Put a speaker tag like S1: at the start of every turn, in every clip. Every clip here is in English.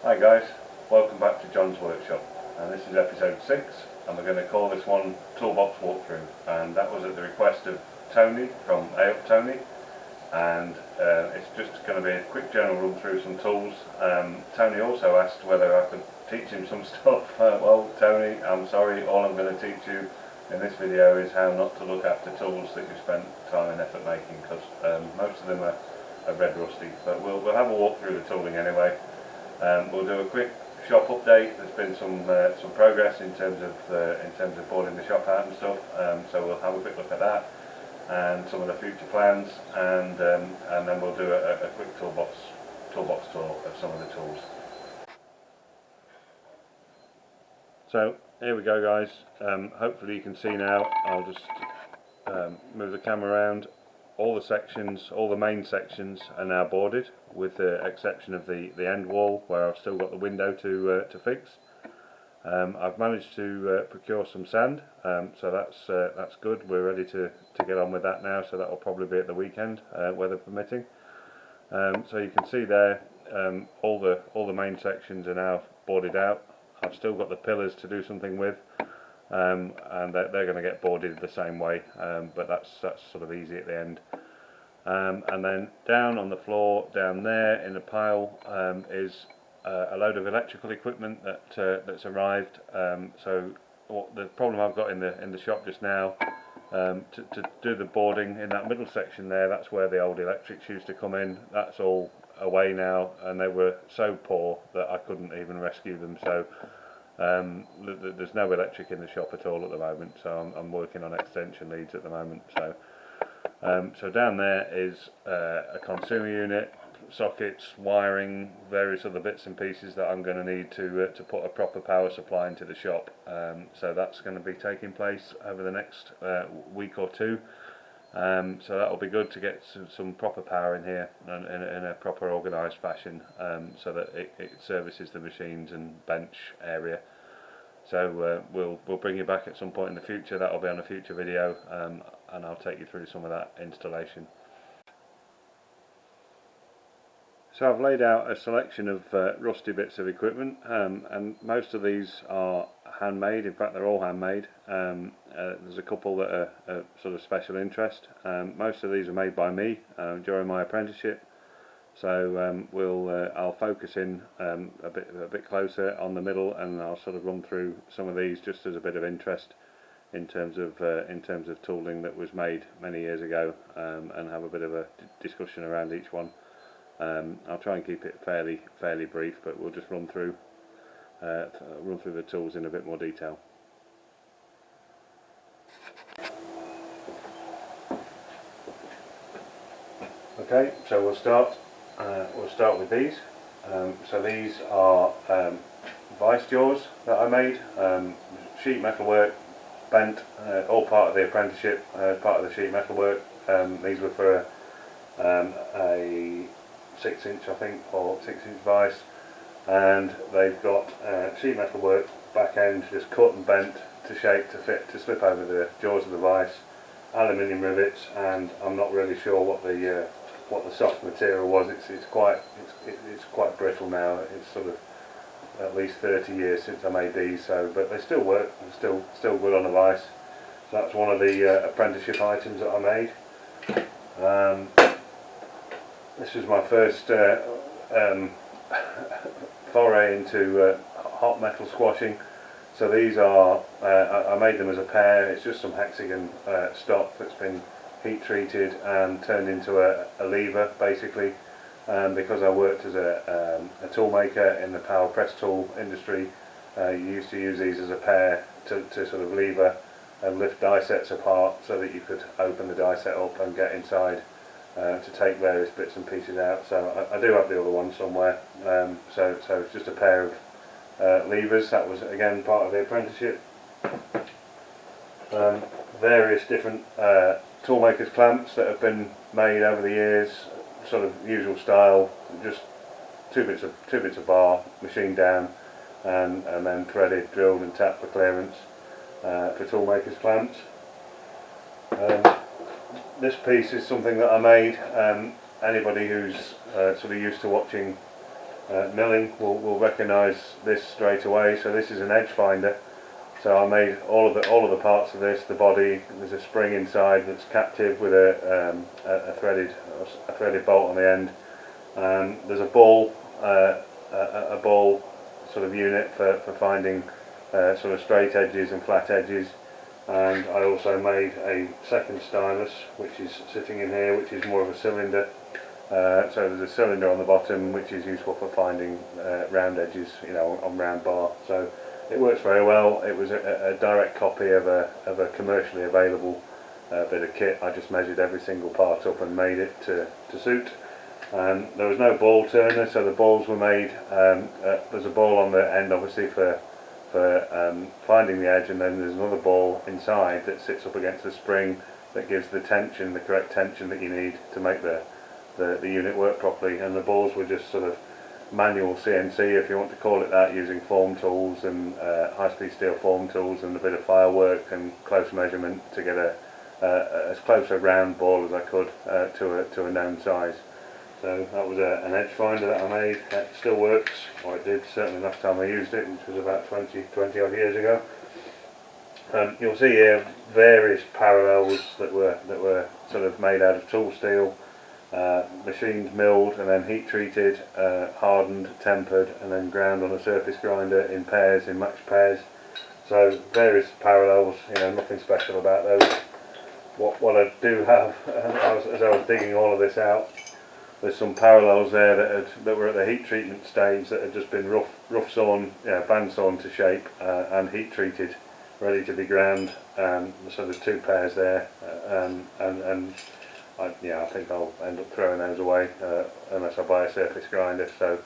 S1: Hi guys, welcome back to John's Workshop, and this is episode 6, and we're going to call this one Toolbox Walkthrough, and that was at the request of Tony from Tony, and it's just going to be a quick general run through some tools. Tony also asked whether I could teach him some stuff. Well, Tony, I'm sorry, all I'm going to teach you in this video is how not to look after tools that you spent time and effort making, because most of them are red rusty, but we'll have a walk through the tooling anyway. We'll do a quick shop update. There's been some progress in terms of boarding the shop out and stuff. So we'll have a quick look at that and some of the future plans, and then we'll do a quick toolbox tour of some of the tools. So here we go, guys. Hopefully you can see now. I'll just move the camera around. All the sections, all the main sections are now boarded, with the exception of the end wall where I've still got the window to fix. I've managed to procure some sand, so that's good. We're ready to get on with that now, so that will probably be at the weekend, weather permitting. So you can see there, all the main sections are now boarded out. I've still got the pillars to do something with. And they're going to get boarded the same way, but that's sort of easy at the end. And then down on the floor, down there in the pile, is a load of electrical equipment that's arrived. So the problem I've got in the shop just now, to do the boarding in that middle section there, that's where the old electrics used to come in. That's all away now, and they were so poor that I couldn't even rescue them. So there's no electric in the shop at all at the moment, so I'm working on extension leads at the moment. So down there is a consumer unit, sockets, wiring, various other bits and pieces that I'm going to need to put a proper power supply into the shop. So that's going to be taking place over the next week or two. So that'll be good to get some proper power in here and in a proper organised fashion, so that it services the machines and bench area. So we'll bring you back at some point in the future. That'll be on a future video, and I'll take you through some of that installation. So I've laid out a selection of rusty bits of equipment, and most of these are handmade. In fact, they're all handmade. There's a couple that are sort of special interest. Most of these are made by me during my apprenticeship. So I'll focus in a bit closer on the middle, and I'll sort of run through some of these just as a bit of interest in terms of tooling that was made many years ago, and have a bit of a discussion around each one. I'll try and keep it fairly brief, but we'll just run through the tools in a bit more detail. Okay, so we'll start with these. So these are vice jaws that I made, sheet metal work, bent, all part of the apprenticeship, part of the sheet metal work. These were for a 6-inch, I think, or 6-inch vice, and they've got sheet metal work back end just cut and bent to shape to fit to slip over the jaws of the vice, aluminium rivets, and I'm not really sure what the soft material was. It's quite brittle now. It's sort of at least 30 years since I made these, so but they still work. They're still good on a vice. So that's one of the apprenticeship items that I made. This was my first foray into hot metal squashing. So these are I made them as a pair. It's just some hexagon stock that's been heat treated and turned into a lever, basically, because I worked as a tool maker in the power press tool industry. You used to use these as a pair to sort of lever and lift die sets apart, so that you could open the die set up and get inside to take various bits and pieces out. So I do have the other one somewhere. So it's just a pair of levers. That was again part of the apprenticeship. Various different toolmakers clamps that have been made over the years, sort of usual style, just two bits of bar machined down, and then threaded, drilled and tapped for clearance, for toolmakers clamps. This piece is something that I made. Anybody who's sort of used to watching milling will recognise this straight away. So this is an edge finder. So I made all of the parts of this. The body, there's a spring inside that's captive with a threaded bolt on the end. There's a ball sort of unit for finding sort of straight edges and flat edges. And I also made a second stylus, which is sitting in here, which is more of a cylinder. So there's a cylinder on the bottom, which is useful for finding round edges, on round bar. So it works very well. It was a direct copy of a commercially available bit of kit. I just measured every single part up and made it to suit. There was no ball turner, so the balls were made. There's a ball on the end, obviously, for finding the edge, and then there's another ball inside that sits up against the spring that gives the tension, the correct tension that you need to make the unit work properly. And the balls were just sort of manual CNC, if you want to call it that, using form tools and high-speed steel form tools and a bit of file work and close measurement to get as close a round ball as I could to a known size. So that was an edge finder that I made. That still works, or it did certainly last time I used it, which was about 20 odd years ago. You'll see here various parallels that were sort of made out of tool steel, machined, milled, and then heat treated, hardened, tempered, and then ground on a surface grinder in pairs, in matched pairs. So various parallels, nothing special about those. What I do have, as I was digging all of this out, there's some parallels there that were at the heat treatment stage that had just been rough sawn, band sawn to shape, and heat treated, ready to be ground. So there's two pairs there, and I think I'll end up throwing those away unless I buy a surface grinder. So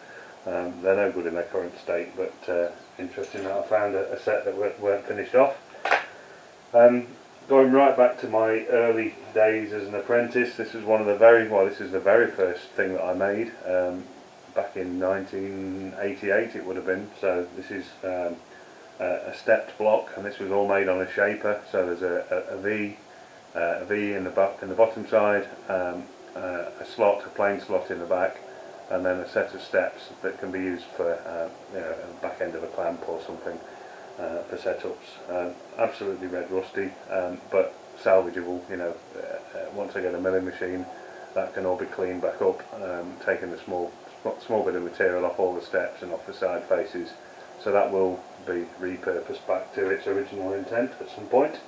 S1: they're no good in their current state, but interesting that I found a set that weren't finished off. Going right back to my early days as an apprentice, this is this is the very first thing that I made back in 1988 it would have been. So this is a stepped block, and this was all made on a shaper. So there's a V in the bottom side, a plain slot in the back, and then a set of steps that can be used for a back end of a clamp or something for setups. Absolutely red rusty, but salvageable. Once I get a milling machine, that can all be cleaned back up, taking a small bit of material off all the steps and off the side faces. So that will be repurposed back to its original intent at some point.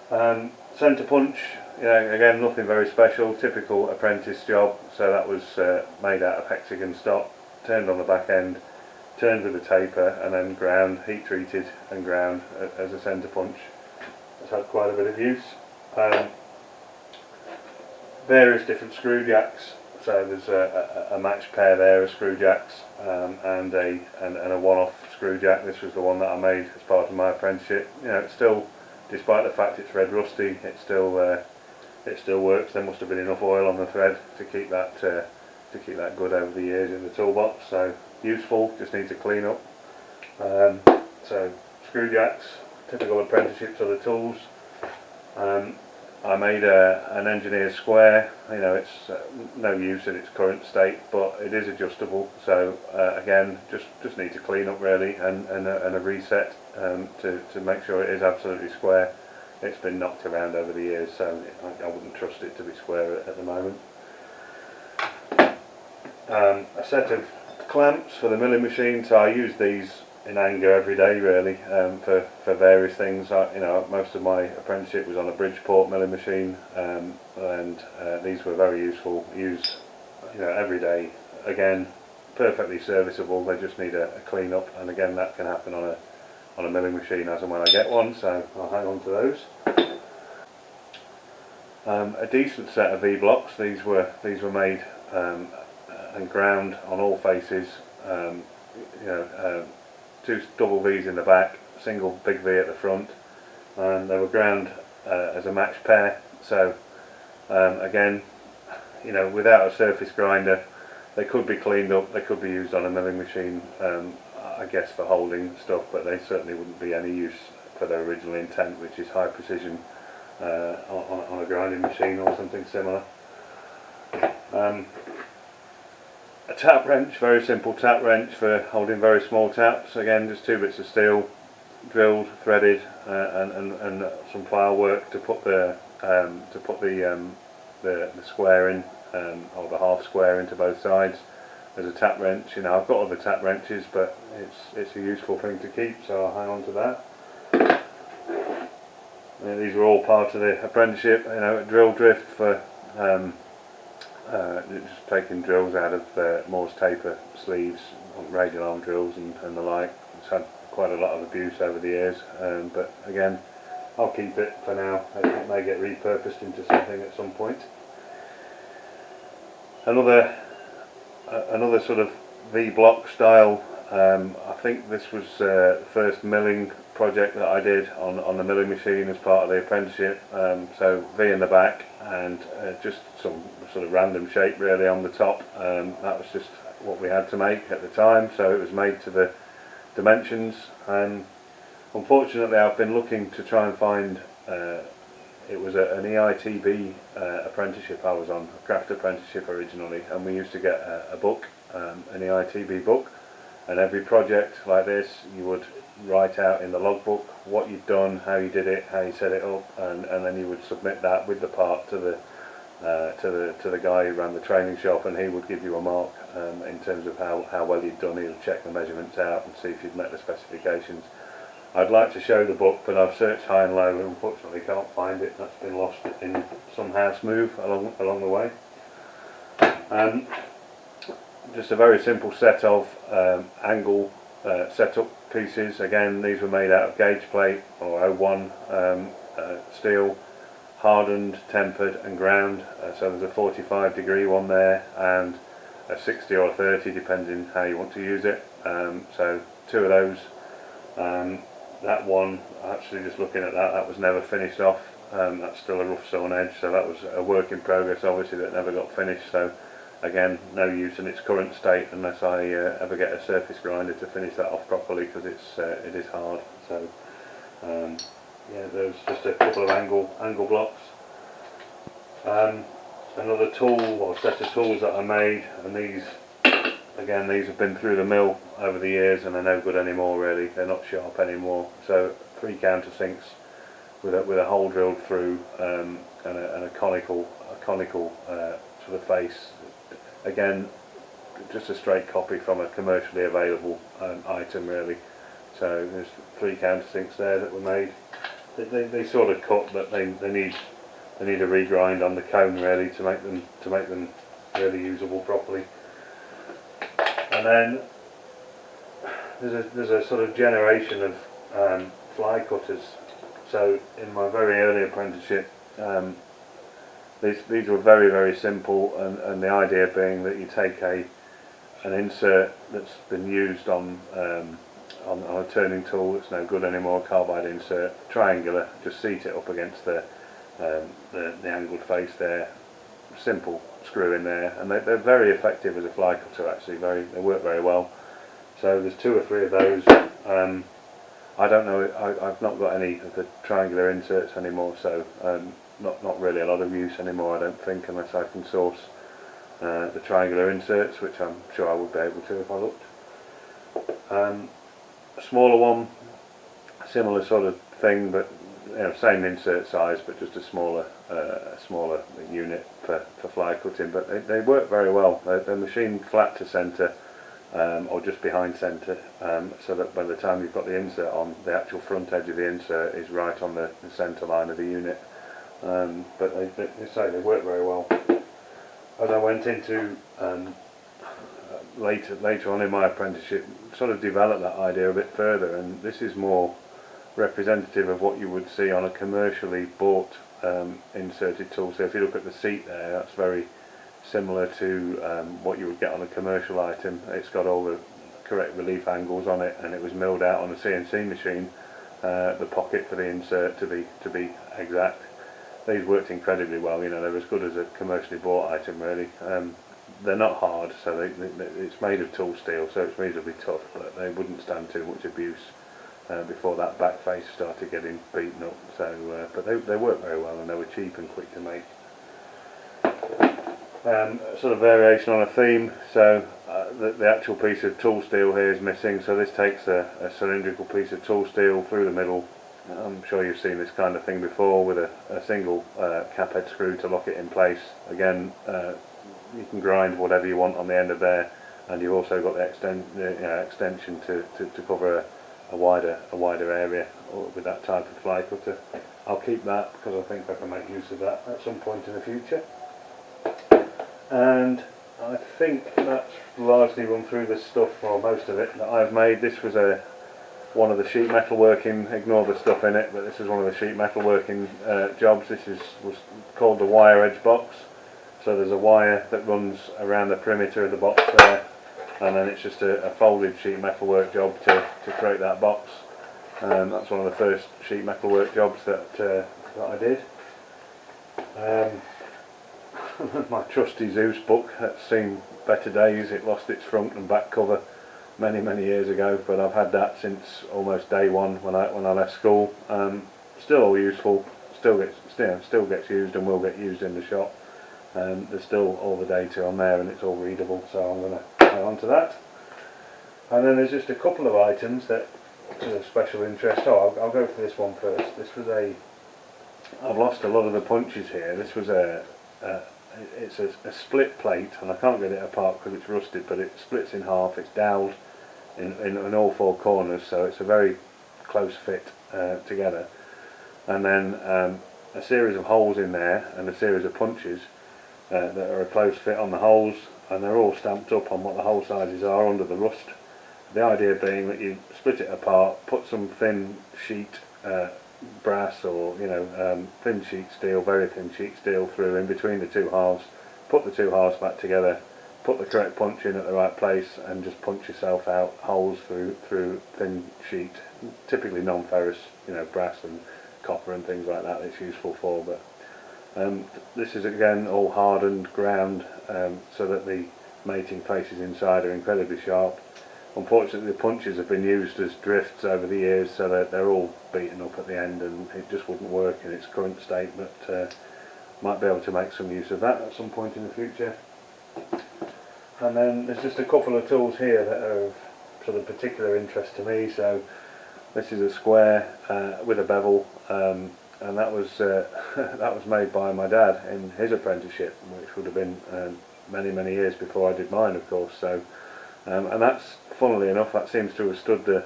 S1: Centre punch, again nothing very special, typical apprentice job. So that was made out of hexagon stock, turned on the back end, turned with a taper, and then ground, heat treated and ground as a centre punch. It's had quite a bit of use. Various different screw jacks. So there's a matched pair there of screw jacks, and a one-off screw jack. This was the one that I made as part of my apprenticeship. It's still, despite the fact it's red rusty, it still works. There must have been enough oil on the thread to keep that good over the years in the toolbox. So useful, just needs a clean up. So screw jacks, typical apprenticeship sort of tools. I made an engineer's square. It's no use in its current state, but it is adjustable. So again, just needs a clean up really, and a reset to make sure it is absolutely square. It's been knocked around over the years, so I wouldn't trust it to be square at the moment. A set of clamps for the milling machine. So I use these in anger every day really, for various things. Most of my apprenticeship was on a Bridgeport milling machine, and these were very useful. Use every day. Again, perfectly serviceable. They just need a clean up, and again that can happen on a milling machine as and when I get one. So I'll hang on to those. A decent set of V blocks. These were made and ground on all faces. Two double V's in the back, single big V at the front, and they were ground as a match pair. So again, without a surface grinder, they could be cleaned up. They could be used on a milling machine, I guess for holding stuff, but they certainly wouldn't be any use for their original intent, which is high precision on a grinding machine or something similar. a tap wrench, very simple tap wrench for holding very small taps. Again, just 2 bits of steel, drilled, threaded, and some file work to put the square in, or the half square into both sides. As a tap wrench, you know, I've got other tap wrenches, but it's a useful thing to keep, so I'll hang on to that. And these were all part of the apprenticeship, you know, drill drift for just taking drills out of Morse taper sleeves on radial arm drills and the like. It's had quite a lot of abuse over the years, but again, I'll keep it for now. It may get repurposed into something at some point. Another sort of V-block style. I think this was the first milling project that I did on the milling machine as part of the apprenticeship. So V in the back and just some sort of random shape really on the top. That was just what we had to make at the time, so it was made to the dimensions. Unfortunately, I've been looking to try and find, it was an EITB apprenticeship I was on, a craft apprenticeship originally, and we used to get a book, an EITB book, and every project like this you would write out in the logbook what you'd done, how you did it, how you set it up, and then you would submit that with the part to the guy who ran the training shop, and he would give you a mark in terms of how well you'd done. He would check the measurements out and see if you'd met the specifications. I'd like to show the book, but I've searched high and low and unfortunately can't find it. That's been lost in some house move along the way. Just a very simple set of angle setup pieces. Again, these were made out of gauge plate or 01 steel, hardened, tempered and ground. So there's a 45-degree one there and a 60 or a 30 depending how you want to use it. So 2 of those. That one, actually just looking at that, that was never finished off. That's still a rough sawn edge, so that was a work in progress obviously that never got finished. So again, no use in its current state unless I ever get a surface grinder to finish that off properly, because it is hard. So yeah, there's just a couple of angle blocks. Another tool or set of tools that I made, and these again, these have been through the mill over the years and are no good anymore really. They're not sharp anymore. So 3 countersinks with a hole drilled through and a conical sort of face. Again, just a straight copy from a commercially available item really. So there's 3 countersinks there that were made. They sort of cut, but they need a regrind on the cone really to make them really usable properly. And then there's a sort of generation of fly cutters. So in my very early apprenticeship, these were very simple, and the idea being that you take an insert that's been used on a turning tool that's no good anymore, carbide insert, triangular, just seat it up against the angled face there, simple screw in there, and they're very effective as a fly cutter actually. They work very well. So there's 2 or 3 of those. I don't know, I've not got any of the triangular inserts anymore, so not really a lot of use anymore I don't think, unless I can source the triangular inserts, which I'm sure I would be able to if I looked. A smaller one, similar sort of thing, but you know, same insert size, but just a smaller unit for fly cutting. But they work very well. They're machined flat to centre, or just behind centre, so that by the time you've got the insert on, the actual front edge of the insert is right on the centre line of the unit. But they work very well. As I went into later on in my apprenticeship, sort of developed that idea a bit further, and this is more representative of what you would see on a commercially bought inserted tool. So if you look at the seat there, that's very similar to what you would get on a commercial item. It's got all the correct relief angles on it, and it was milled out on a CNC machine, the pocket for the insert to be exact. These worked incredibly well, you know, they're as good as a commercially bought item really. They're not hard, so it's made of tool steel, so it's reasonably tough, but they wouldn't stand too much abuse before that back face started getting beaten up. So, but they work very well, and they were cheap and quick to make. sort of variation on a theme. So the actual piece of tool steel here is missing, so this takes a cylindrical piece of tool steel through the middle. I'm sure you've seen this kind of thing before, with a single cap head screw to lock it in place. Again, you can grind whatever you want on the end of there, and you've also got the extension to cover a wider area with that type of fly cutter. I'll keep that because I think I can make use of that at some point in the future. And I think that's largely run through the stuff, or most of it, that I've made. This was one of the sheet metal working, ignore the stuff in it, but this is one of the sheet metal working jobs. This was called the wire edge box. So there's a wire that runs around the perimeter of the box there, and then it's just a folded sheet metal work job to create that box. That's one of the first sheet metal work jobs that I did. My trusty Zeus book, that's seen better days. It lost its front and back cover many years ago, but I've had that since almost day one when I left school. Still all useful, still gets used and will get used in the shop. There's still all the data on there and it's all readable, so I'm going to hang on to that. And then there's just a couple of items that are of special interest. Oh, I'll go for this one first. This was I've lost a lot of the punches here. This was it's a split plate, and I can't get it apart because it's rusted, but it splits in half. It's dowelled in all four corners, so it's a very close fit together. And then a series of holes in there and a series of punches that are a close fit on the holes, and they're all stamped up on what the hole sizes are under the rust. The idea being that you split it apart, put some thin sheet brass or thin sheet steel, very thin sheet steel through in between the two halves, put the two halves back together, put the correct punch in at the right place, and just punch yourself out holes through thin sheet, typically non-ferrous, brass and copper and things like that it's useful for. But this is again all hardened, ground, so that the mating faces inside are incredibly sharp. Unfortunately, the punches have been used as drifts over the years, so that they're all beaten up at the end, and it just wouldn't work in its current state, but might be able to make some use of that at some point in the future. And then there's just a couple of tools here that are of sort of particular interest to me. So this is a square with a bevel, and that was that was made by my dad in his apprenticeship, which would have been many years before I did mine, of course. So and that's, funnily enough, that seems to have stood the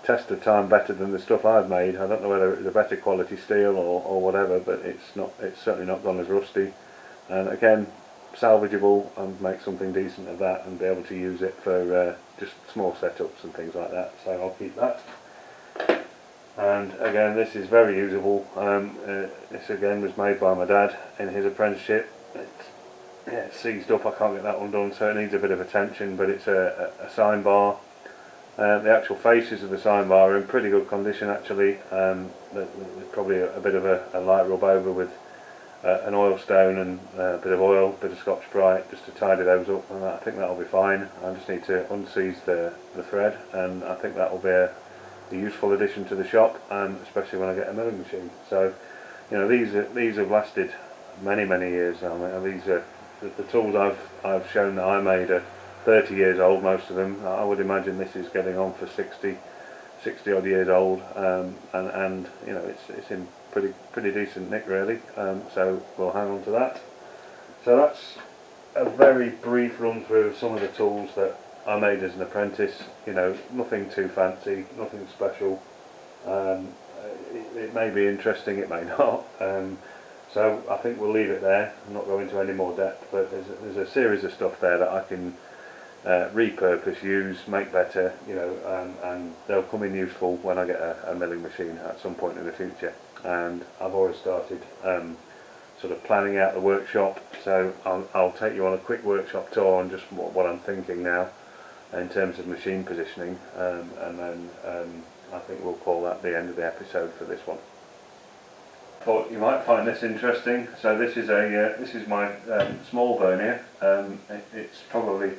S1: test of time better than the stuff I've made. I don't know whether it's a better quality steel or whatever, but it's certainly not gone as rusty. And again, salvageable, and make something decent of that and be able to use it for just small setups and things like that. So I'll keep that. And again, this is very usable. This again was made by my dad in his apprenticeship. It's seized up, I can't get that undone, so it needs a bit of attention, but it's a sign bar. The actual faces of the sign bar are in pretty good condition actually. There's probably a bit of a light rub over with an oil stone and a bit of oil, a bit of Scotch-Brite, just to tidy those up, and I think that'll be fine. I just need to unseize the thread, and I think that will be a useful addition to the shop, especially when I get a milling machine. So, these have lasted many years. I mean, these are the tools I've shown that I made are 30 years old, most of them. I would imagine this is getting on for 60 odd years old, and it's in pretty decent nick really. So we'll hang on to that. So that's a very brief run through of some of the tools that I made as an apprentice. Nothing too fancy, nothing special. It may be interesting, it may not. So I think we'll leave it there. I'm not going into any more depth, but there's a series of stuff there that I can repurpose, use, make better, and they'll come in useful when I get a milling machine at some point in the future. And I've already started sort of planning out the workshop, so I'll take you on a quick workshop tour on just what I'm thinking now in terms of machine positioning, and then I think we'll call that the end of the episode for this one. Thought you might find this interesting. So this is my small Vernier. It's probably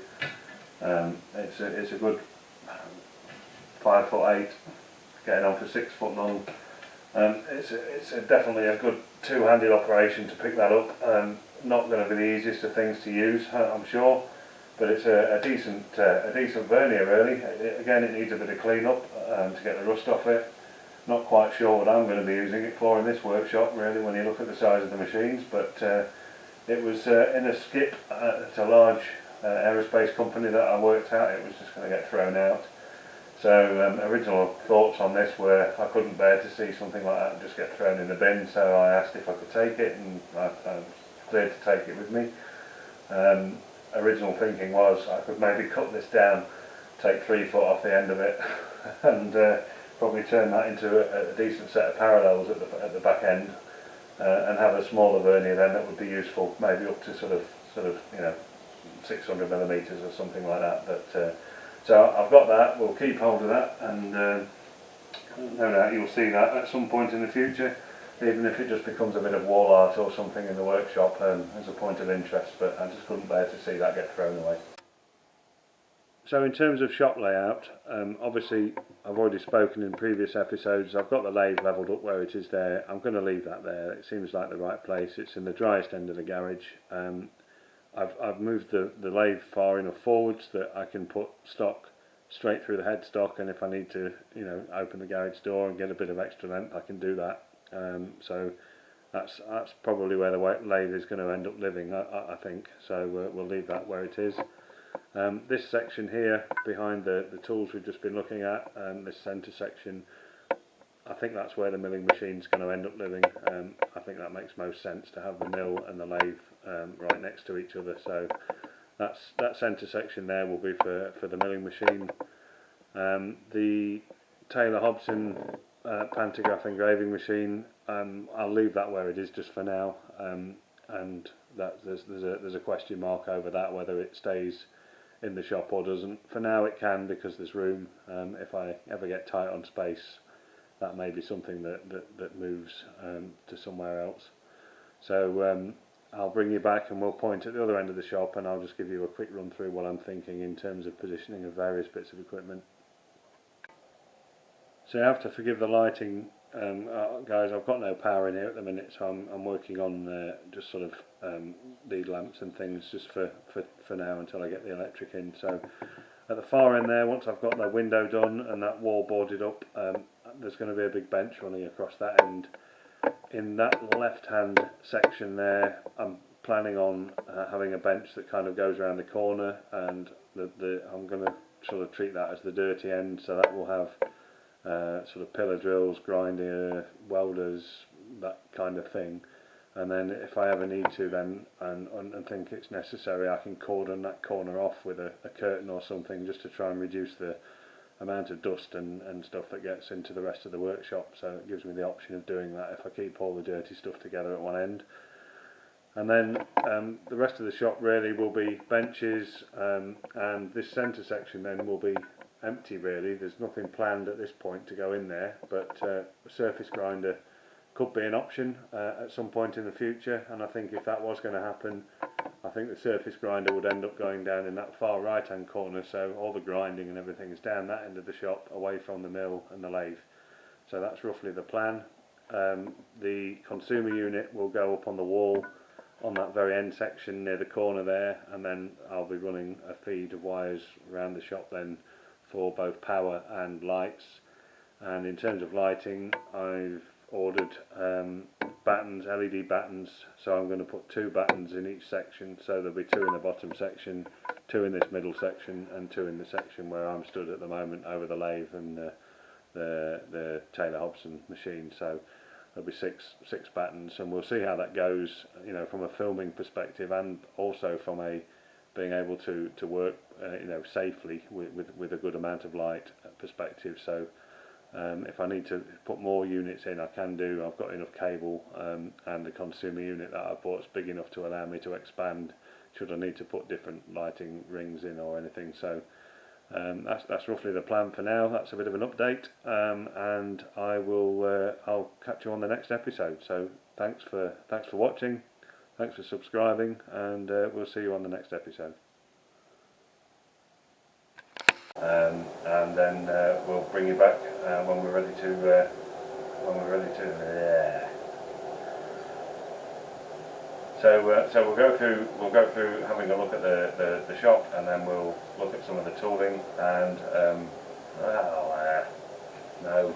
S1: it's a good 5'8", getting on for 6 foot long. It's definitely a good two-handed operation to pick that up. not going to be the easiest of things to use, I'm sure, but it's a decent vernier really. Again, it needs a bit of clean up to get the rust off it. Not quite sure what I'm going to be using it for in this workshop really when you look at the size of the machines, but it was in a skip at a large aerospace company that I worked at. It was just going to get thrown out. So original thoughts on this were I couldn't bear to see something like that just get thrown in the bin, so I asked if I could take it, and I was cleared to take it with me. Original thinking was I could maybe cut this down, take 3 foot off the end of it and probably turn that into a decent set of parallels at the back end, and have a smaller vernier then that would be useful, maybe up to sort of 600 millimeters or something like that. But so I've got that. We'll keep hold of that, and no doubt you'll see that at some point in the future, even if it just becomes a bit of wall art or something in the workshop as a point of interest. But I just couldn't bear to see that get thrown away. So in terms of shop layout, obviously I've already spoken in previous episodes. I've got the lathe levelled up where it is there. I'm going to leave that there. It seems like the right place. It's in the driest end of the garage. I've moved the lathe far enough forwards that I can put stock straight through the headstock, and if I need to, open the garage door and get a bit of extra length, I can do that. So that's probably where the lathe is going to end up living, I think. So we'll leave that where it is. This section here behind the tools we've just been looking at, this centre section, I think that's where the milling machine's going to end up living. I think that makes most sense to have the mill and the lathe right next to each other. So that centre section there will be for the milling machine. The Taylor Hobson pantograph engraving machine, I'll leave that where it is just for now, and that there's a question mark over that whether it stays in the shop or doesn't. For now it can, because there's room. If I ever get tight on space, that may be something that moves to somewhere else. So I'll bring you back and we'll point at the other end of the shop, and I'll just give you a quick run through what I'm thinking in terms of positioning of various bits of equipment. So you have to forgive the lighting, guys. I've got no power in here at the minute, so I'm working on just sort of lead lamps and things just for now until I get the electric in. So at the far end there, once I've got the window done and that wall boarded up, there's going to be a big bench running across that end. In that left hand section there, I'm planning on having a bench that kind of goes around the corner, and I'm going to sort of treat that as the dirty end, so that will have sort of pillar drills, grinder, welders, that kind of thing. And then if I ever need to then and think it's necessary, I can cordon that corner off with a curtain or something, just to try and reduce the amount of dust and stuff that gets into the rest of the workshop. So it gives me the option of doing that if I keep all the dirty stuff together at one end. And then the rest of the shop really will be benches, and this centre section then will be empty really. There's nothing planned at this point to go in there, but a surface grinder could be an option at some point in the future, and I think if that was going to happen, I think the surface grinder would end up going down in that far right hand corner, so all the grinding and everything is down that end of the shop, away from the mill and the lathe. So that's roughly the plan. The consumer unit will go up on the wall on that very end section near the corner there, and then I'll be running a feed of wires around the shop then for both power and lights. And in terms of lighting, I've ordered battens, LED battens, so I'm going to put 2 battens in each section, so there'll be 2 in the bottom section, 2 in this middle section, and 2 in the section where I'm stood at the moment over the lathe and the Taylor Hobson machine. So there'll be six battens, and we'll see how that goes, from a filming perspective, and also from a being able to work safely with a good amount of light perspective. So if I need to put more units in, I can do. I've got enough cable, and the consumer unit that I've bought is big enough to allow me to expand should I need to put different lighting rings in or anything. So that's roughly the plan for now. That's a bit of an update, and I'll catch you on the next episode. So thanks for watching, thanks for subscribing, and we'll see you on the next episode. And then we'll bring you back when we're ready to. So we'll go through having a look at the shop, and then we'll look at some of the tooling and no.